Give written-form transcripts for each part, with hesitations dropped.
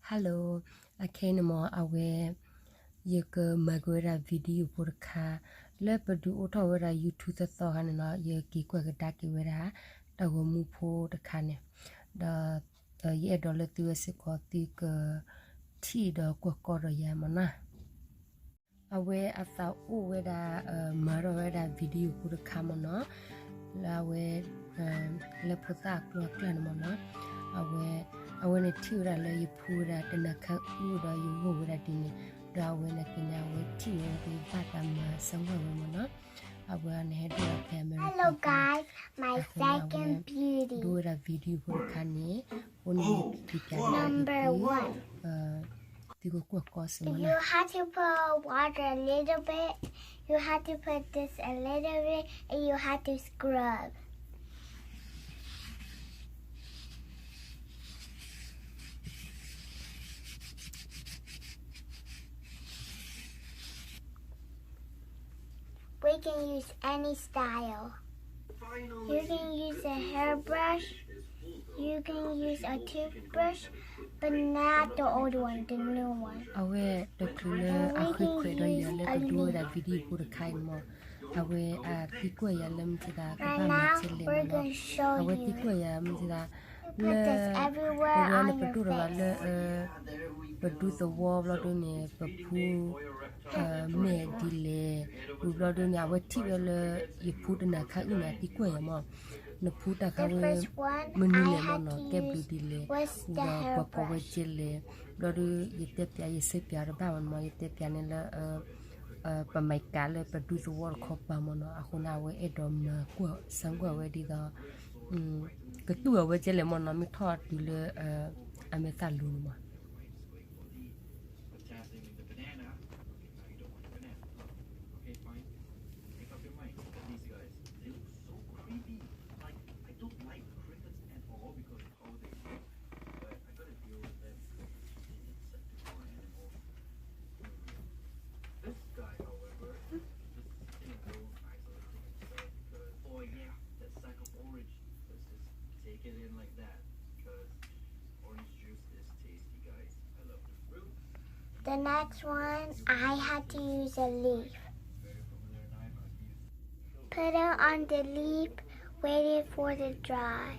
Hello, I came more aware you go magura video for car. Leopard do auto YouTube the thought and not you geek a ducky with her. The woman pour the cane. The year dollar to a sick or thick tea the quacker yamana. Aware after all whether murder video for the camera. La we lepota clan mona. Aware. I want to tell that you put that in a cut wood or you go that in it. I want to get out tea or but I'm somewhere. I want to head to a camera. Hello guys, my second beauty. Do a video for Kanye. Number one. You have to put water a little bit. You have to put this a little bit, and you have to scrub. We can use any style. You can use a hairbrush. You can use a toothbrush, but not the old one, the new one. Aware the cooler, I could let do that video for the kind more. Aware at Piquia to that. Right now, we're going to show you. Put this everywhere on your face. But do the wall, blooding a poo, made delay. We blooding our tibble, you put in a cat in a piquia. No put a car First one I had to use was the hairbrush. Bloody, you tip ya, sip ya about my tepianella, but my gallop, but do the wall cop bamona, Ahonawe, Edom, somewhere where did the two of a jellemon on me taught to the Amethaluma. The next one, I had to use a leaf. Put it on the leaf, waited for it to dry.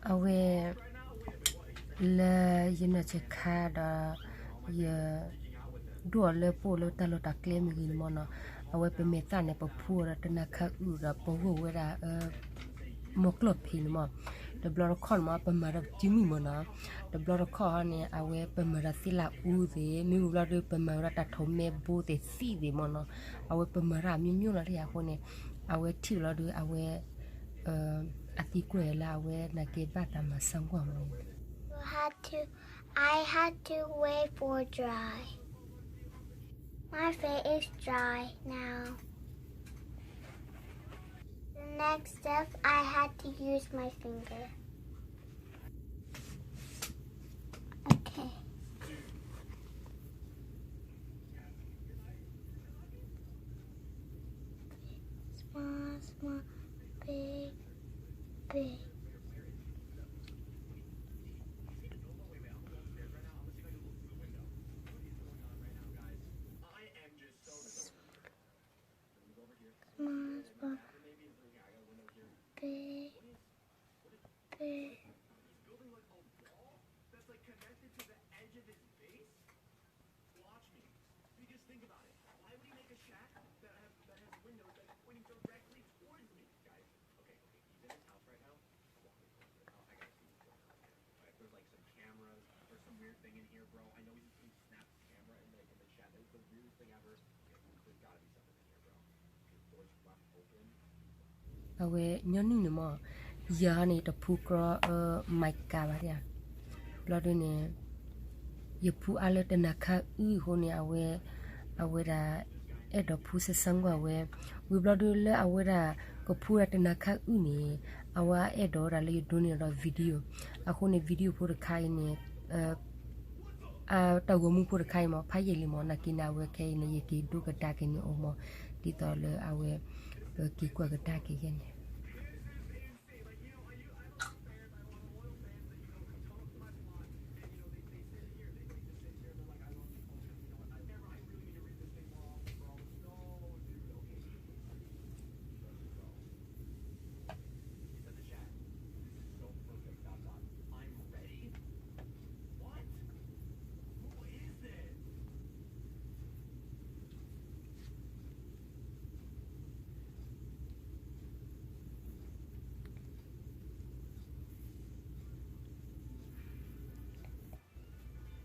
Aware le card do a polo talota claim in mono away per metane per poor at an ura povo where moclopin mo. The blood corn up a mother of Jimmy Mona, the blood corn away per Marathilla Uzi, new blood per Marata Tome both a see the mono, away per Marami Mularia Hone, away till do away Atiquela where Nakebata Masangwa. I had to wait for it dry. My face is dry now. The next step, I had to use my finger. Okay. Small, small, big, big. Small, small, big, big. Away, Nyanimo, ya ni to pu kro mic ka ba ya blood ne ye pu ale de na kha u ho ni awe da e do pu se sangwa we blood le awe da ko pu ra de na kha u ni awa e do ra le do ni ro video a ho ni video pu de khai ni a ta go mu pu de khai mo pha ye li mo na ki na we ke ni ye ki du ka ta ke ni o mo ti to le awe ki kwa ka ta ke ni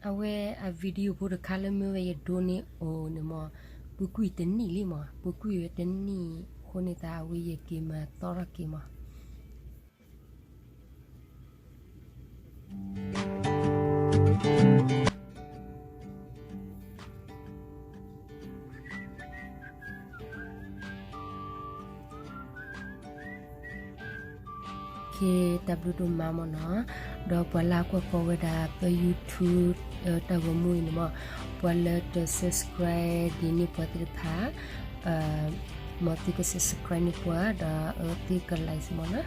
awe a video pu de khala me ye do ni o ne mo bu kui ten ni li mo bu kui ten ni ho ni ta we ye ki ma to ra ki mo ke tablu do mamo no do pala ko da pe YouTube ta go mu ni mo pala to subscribe di ni patri pha mo ti ko subscribe ni kwa da ti ka like mo na